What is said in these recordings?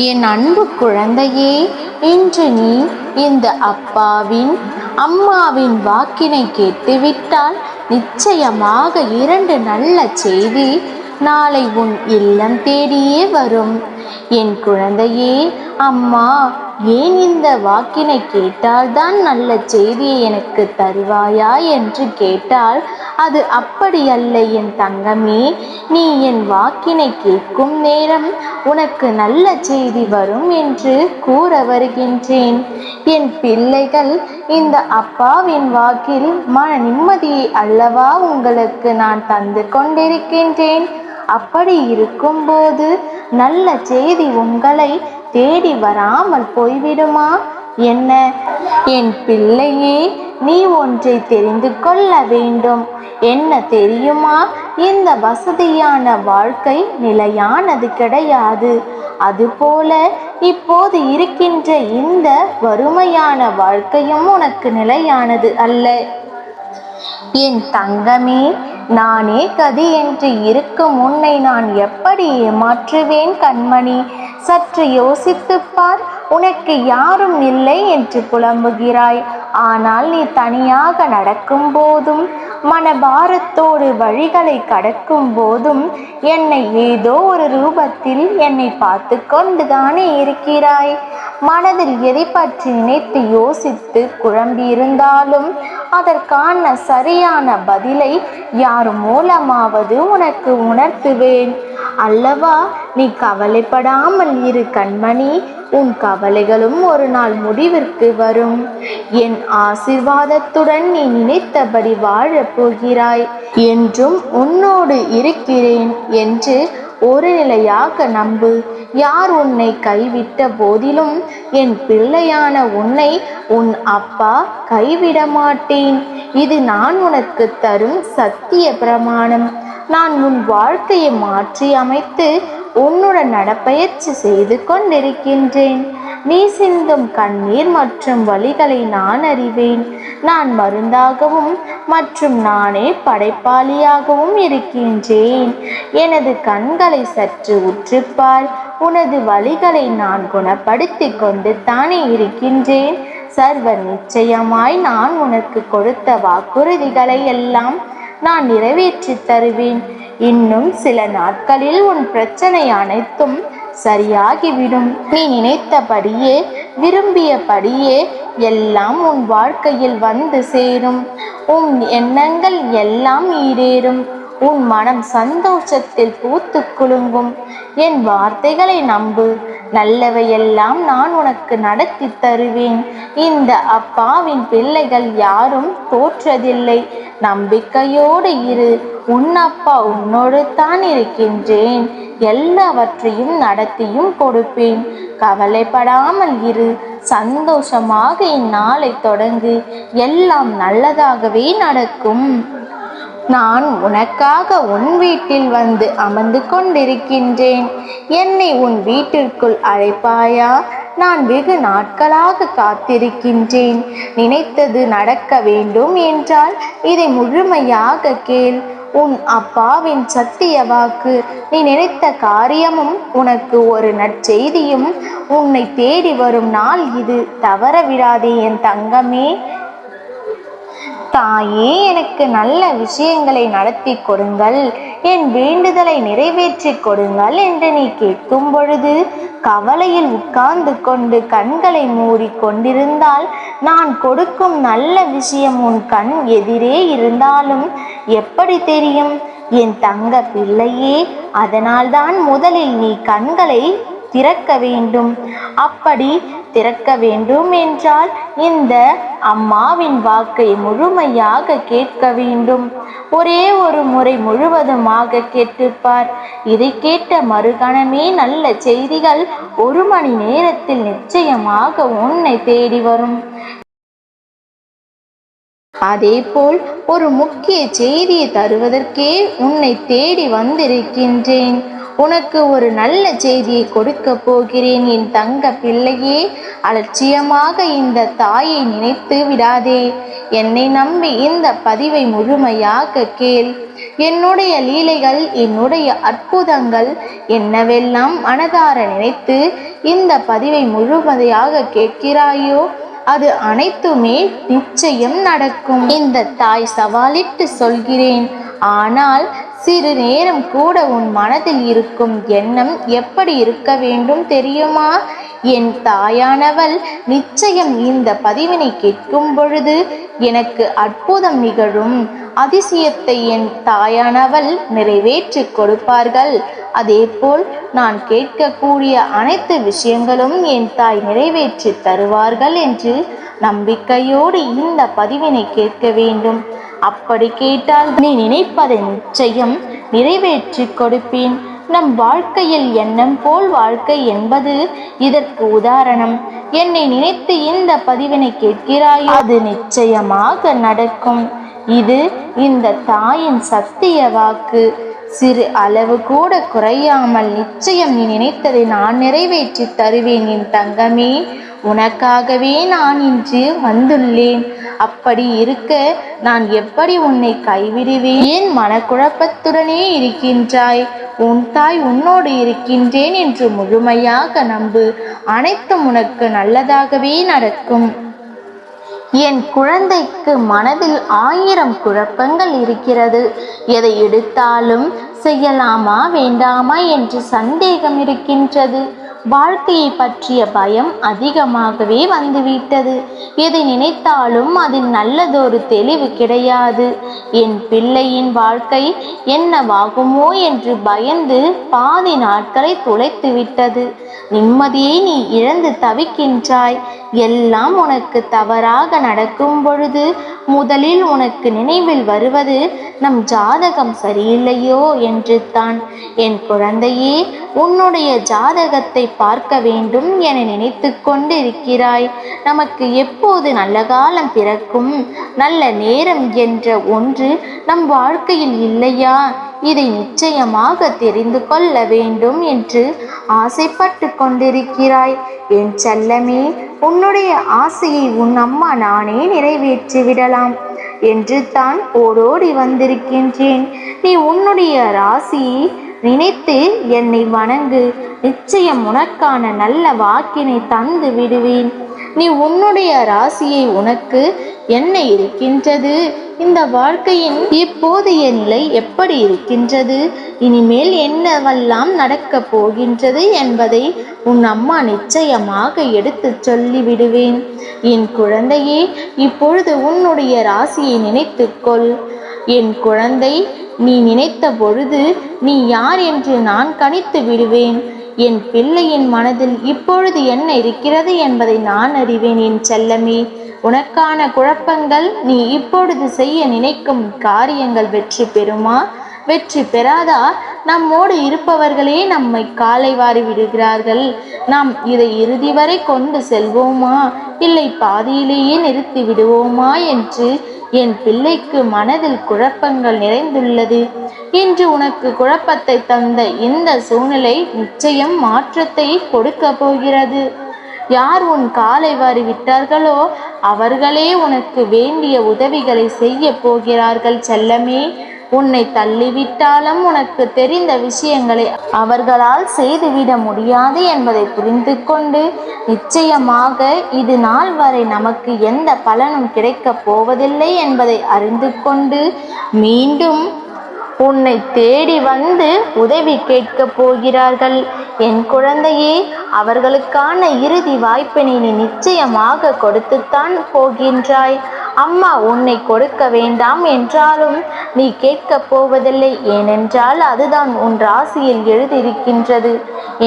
என் அன்பு குழந்தையே, இன்று நீ இந்த அப்பாவின் அம்மாவின் வாக்கினை கேட்டுவிட்டால் நிச்சயமாக 2 நல்ல செய்தி நாளை உன் இல்லம் தேடியே வரும். என் குழந்தையே, அம்மா ஏன் இந்த வாக்கினை கேட்டால்தான் நல்ல செய்தியை எனக்கு தருவாயா என்று கேட்டால் அது அப்படியல்ல என் தங்கமே. நீ என் வாக்கினை கேட்கும் நேரம் உனக்கு நல்ல செய்தி வரும் என்று கூற வருகின்றேன். என் பிள்ளைகள், இந்த அப்பாவின் வாக்கில் மன நிம்மதியை அல்லவா உங்களுக்கு நான் தந்து கொண்டிருக்கின்றேன். அப்படி இருக்கும்போது நல்ல செய்தி உங்களை தேடி வராமல் போய்விடுமா என்ன? என் பிள்ளையே, நீ ஒன்றை தெரிந்து கொள்ள வேண்டும். என்ன தெரியுமா? இந்த வசதியான வாழ்க்கை நிலையானது கிடையாது. அதுபோல இப்போது இருக்கின்ற இந்த வறுமையான வாழ்க்கையும் உனக்கு நிலையானது அல்ல. என் தங்கமே, நானே கதி என்று இருக்கும் உன்னை நான் எப்படி ஏமாற்றுவேன் கண்மணி? சற்று யோசித்துப் பார். உனக்கு யாரும் இல்லை என்று புலம்புகிறாய். ஆனால் நீ தனியாக நடக்கும் போதும் மனபாரத்தோடு வழிகளை கடக்கும் போதும் என்னை ஏதோ ஒரு ரூபத்தில் என்னை பார்த்து கொண்டுதானே இருக்கிறாய். மனதில் எதை பற்றி நினைத்து யோசித்து குழம்பியிருந்தாலும் அதற்கான சரியான பதிலை யார் மூலமாவது உனக்கு உணர்த்துவேன் அல்லவா? நீ கவலைப்படாமல் இரு கண்மணி. உன் கவலைகளும் ஒரு நாள் முடிவிற்கு வரும். என் ஆசீர்வாதத்துடன் நீ நினைத்தபடி வாழப் போகிறாய். என்றும் உன்னோடு இருக்கிறேன் என்று ஒரு நிலையாக நம்பு. யார் உன்னை கைவிட்ட போதிலும் என் பிள்ளையான உன்னை உன் அப்பா கைவிட மாட்டேன். இது நான் உனக்கு தரும் சத்திய பிரமாணம். நான் உன் வாழ்க்கையை மாற்றி அமைத்து உன்னுடன் நடப்பயிற்சி செய்து கொண்டிருக்கின்றேன். நீ சிந்தும் கண்ணீர் மற்றும் வலிகளை நான் அறிவேன். நான் மருந்தாகவும் மற்றும் நானே படைப்பாளியாகவும் இருக்கின்றேன். எனது கண்களை சற்று உற்றுப்பார். உனது வலிகளை நான் குணப்படுத்தி கொண்டு தானே இருக்கின்றேன். சர்வ நிச்சயமாய் நான் உனக்கு கொடுத்த வாக்குறுதிகளை எல்லாம் நான் நிறைவேற்றி தருவேன். இன்னும் சில நாட்களில் உன் பிரச்சனை அனைத்தும் சரியாகிவிடும். நீ நினைத்தபடியே விரும்பியபடியே எல்லாம் உன் வாழ்க்கையில் வந்து சேரும். உன் எண்ணங்கள் எல்லாம் ஈடேறும். உன் மனம் சந்தோஷத்தில் பூத்து குலுங்கும். என் வார்த்தைகளை நம்பு. நல்லவையெல்லாம் நான் உனக்கு நடத்தி தருவேன். இந்த அப்பாவின் பிள்ளைகள் யாரும் தோற்றதில்லை. நம்பிக்கையோடு இரு. உன் அப்பா உன்னோடு தான் இருக்கின்றேன். எல்லாவற்றையும் நடத்தியும் கொடுப்பேன். கவலைப்படாமல் இரு. சந்தோஷமாக இந்நாளை தொடங்கு. எல்லாம் நல்லதாகவே நடக்கும். நான் உனக்காக உன் வீட்டில் வந்து அமர்ந்து கொண்டிருக்கின்றேன். என்னை உன் வீட்டிற்குள் அழைப்பாயா? நான் வெகு நாட்களாக காத்திருக்கின்றேன். நினைத்தது நடக்க வேண்டும் என்றால் இதை முழுமையாக கேள். உன் அப்பாவின் சத்திய வாக்கு. நீ நினைத்த காரியமும் உனக்கு ஒரு நற்செய்தியும் உன்னை தேடி வரும் நாள் இது. தவற விடாதே என் தங்கமே. தாயே, எனக்கு நல்ல விஷயங்களை நடத்தி கொடுங்கள், என் வேண்டுதலை நிறைவேற்றி கொடுங்கள் என்று நீ கேட்கும் பொழுது கவலையில் உட்கார்ந்து கொண்டு கண்களை மூடி கொண்டிருந்தால் நான் கொடுக்கும் நல்ல விஷயம் உன் கண் எதிரே இருந்தாலும் எப்படி தெரியும் என் தங்க பிள்ளையே? அதனால்தான் முதலில் நீ கண்களை திறக்க வேண்டும். அப்படி திறக்க வேண்டும் என்றால் இந்த அம்மாவின் வாக்கை முழுமையாக கேட்க வேண்டும். ஒரே ஒரு முறை முழுவதுமாக கேட்டுப்பார். இதை கேட்ட மறுகணமே நல்ல செய்திகள் 1 மணி நேரத்தில் நிச்சயமாக உன்னை தேடி வரும். அதேபோல் ஒரு முக்கிய செய்தியை தருவதற்கே உன்னை தேடி வந்திருக்கின்றேன். உனக்கு ஒரு நல்ல செய்தியை கொடுக்க போகிறேன் என் தங்க பிள்ளையே. அலட்சியமாக இந்த தாயை நினைத்து விடாதே. என்னை நம்பி இந்த பதிவை முழுமையாக கேள். என்னுடைய லீலைகள், என்னுடைய அற்புதங்கள் என்னவெல்லாம் மனதார நினைத்து இந்த பதிவை முழுவதையாக கேட்கிறாயோ அது அனைத்துமே நிச்சயம் நடக்கும். இந்த தாய் சவாலிட்டு சொல்கிறேன். ஆனால் சிறு நேரம் கூட உன் மனதில் இருக்கும் எண்ணம் எப்படி இருக்க வேண்டும் தெரியுமா? என் தாயானவள் நிச்சயம் இந்த பதிவினை கேட்கும் பொழுது எனக்கு அற்புதம் நிகழும், அதிசயத்தை என் தாயானவள் நிறைவேற்றி கொடுப்பார்கள். அதேபோல் நான் கேட்கக்கூடிய அனைத்து விஷயங்களும் என் தாய் நிறைவேற்றி தருவார்கள் என்று நம்பிக்கையோடு இந்த பதிவினை கேட்க வேண்டும். அப்படி கேட்டால் நீ நினைப்பதை நிச்சயம் நிறைவேற்றி கொடுப்பேன். நம் வாழ்க்கையில் எண்ணம் போல் வாழ்க்கை என்பது இதற்கு உதாரணம். என்னை நினைத்து இந்த பதிவினை கேட்கிறாய், அது நிச்சயமாக நடக்கும். இது இந்த தாயின் சத்திய வாக்கு. சிறு அளவு கூட குறையாமல் நிச்சயம் நீ நினைத்ததை நான் நிறைவேற்றி தருவேன் என் தங்கமே. உனக்காகவே நான் இன்று வந்துள்ளேன். அப்படி இருக்க நான் எப்படி உன்னை கைவிடுவேன்? ஏன் மனக்குழப்பத்துடனே இருக்கின்றாய்? உன் தாய் உன்னோடு இருக்கின்றேன் என்று முழுமையாக நம்பு. அனைத்தும் உனக்கு நல்லதாகவே நடக்கும். என் குழந்தைக்கு மனதில் 1000 குழப்பங்கள் இருக்கிறது. எதை எடுத்தாலும் செய்யலாமா வேண்டாமா என்று சந்தேகம் இருக்கின்றது. வாழ்க்கையை பற்றிய பயம் அதிகமாகவே வந்துவிட்டது. எதை நினைத்தாலும் அதில் நல்லதொரு தெளிவு கிடையாது. என் பிள்ளையின் வாழ்க்கை என்னவாகுமோ என்று பயந்து பாதி நாட்களை துளைத்து விட்டது. நிம்மதியை நீ இழந்து தவிக்கின்றாய். எல்லாம் உனக்கு தவறாக நடக்கும் பொழுது முதலில் உனக்கு நினைவில் வருவது நம் ஜாதகம் சரியில்லையோ என்று தான். என் குழந்தையே, உன்னுடைய ஜாதகத்தை பார்க்க வேண்டும் என நினைத்து கொண்டு இருக்கிறாய். நமக்கு எப்போது நல்ல காலம் பிறக்கும், நல்ல நேரம் என்ற ஒன்று நம் வாழ்க்கையில் இல்லையா? இதை நிச்சயமாக தெரிந்து கொள்ள வேண்டும் என்று ஆசைப்பட்டு கொண்டிருக்கிறாய். என் செல்லமே, உன்னுடைய ஆசையை உன் அம்மா நானே நிறைவேற்றி விடலாம் என்று தான் ஓடோடி வந்திருக்கின்றேன். நீ உன்னுடைய ராசியை நினைத்து என்னை வணங்கு. நிச்சயம் உனக்கான நல்ல வாக்கினை தந்து விடுவேன். நீ உன்னுடைய ராசியை உனக்கு என்ன இருக்கின்றது, இந்த வாழ்க்கையின் இப்போதைய நிலை எப்படி இருக்கின்றது, இனிமேல் என்னவெல்லாம் நடக்கப் போகின்றது என்பதை உன் அம்மா நிச்சயமாக எடுத்து சொல்லிவிடுவேன். என் குழந்தையே, இப்பொழுது உன்னுடைய ராசியை நினைத்துக்கொள். என் குழந்தை, நீ நினைத்த பொழுது நீ யார் என்று நான் கணித்து விடுவேன். என் பிள்ளையின் மனதில் இப்பொழுது என்ன இருக்கிறது என்பதை நான் அறிவேன். என் செல்லமே, உனக்கான குழப்பங்கள், நீ இப்பொழுது செய்ய நினைக்கும் காரியங்கள் வெற்றி பெறுமா, வெற்றி பெறாதா? நம்மோடு இருப்பவர்களே நம்மை காலை வாரி விடுகிறார்கள். நாம் இதை இறுதி வரை கொண்டு செல்வோமா, இல்லை பாதியிலேயே நிறுத்தி விடுவோமா என்று என் பிள்ளைக்கு மனதில் குழப்பங்கள் நிறைந்துள்ளது. இன்று உனக்கு குழப்பத்தை தந்த இந்த சூழ்நிலை நிச்சயம் மாற்றத்தை கொடுக்க போகிறது. யார் உன் காலை வாரி விட்டார்களோ அவர்களே உனக்கு வேண்டிய உதவிகளை செய்ய போகிறார்கள். செல்லமே, உன்னை தள்ளிவிட்டாலும் உனக்கு தெரிந்த விஷயங்களை அவர்களால் செய்துவிட முடியாது என்பதை புரிந்து கொண்டு, நிச்சயமாக இது நாள் வரை நமக்கு எந்த பலனும் கிடைக்கப் போவதில்லை என்பதை அறிந்து கொண்டு மீண்டும் உன்னை தேடி வந்து உதவி கேட்கப் போகிறார்கள். என் குழந்தையே, அவர்களுக்கான இறுதி வாய்ப்பினை நீ நிச்சயமாக கொடுத்துத்தான் போகின்றாய். அம்மா உன்னை கொடுக்க வேண்டாம் என்றாலும் நீ கேட்கப் போவதில்லை. ஏனென்றால் அதுதான் உன் ராசியில் எழுதியிருக்கின்றது.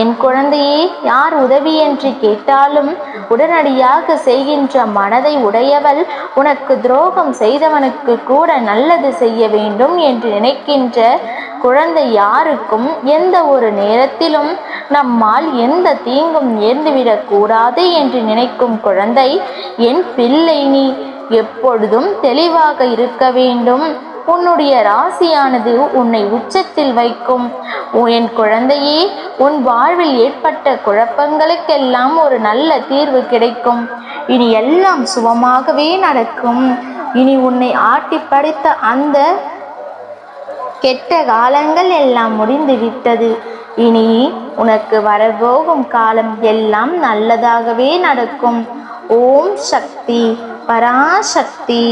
என் குழந்தையே, யார் உதவி என்று கேட்டாலும் உடனடியாக செய்கின்ற மனதை உடையவள் உனக்கு துரோகம் செய்தவனுக்கு கூட நல்லது செய்ய வேண்டும் என்று நினைக்கின்ற குழந்தை யாருக்கும் எந்த ஒரு நேரத்திலும் நம்மால் எந்த தீங்கும் நேர்ந்துவிடக் கூடாது என்று நினைக்கும் குழந்தை என் பிள்ளை. நீ எப்பொழுதும் தெளிவாக இருக்க வேண்டும். உன்னுடைய ராசியானது உன்னை உச்சத்தில் வைக்கும். என் குழந்தையே, உன் வாழ்வில் ஏற்பட்ட குழப்பங்களுக்கெல்லாம் ஒரு நல்ல தீர்வு கிடைக்கும். இனி எல்லாம் சுபமாகவே நடக்கும். இனி உன்னை ஆட்டி படைத்த அந்த கெட்ட காலங்கள் எல்லாம் முடிந்து விட்டது. இனி உனக்கு வரப்போகும் காலம் எல்லாம் நல்லதாகவே நடக்கும். ஓம் சக்தி, பராசக்தி.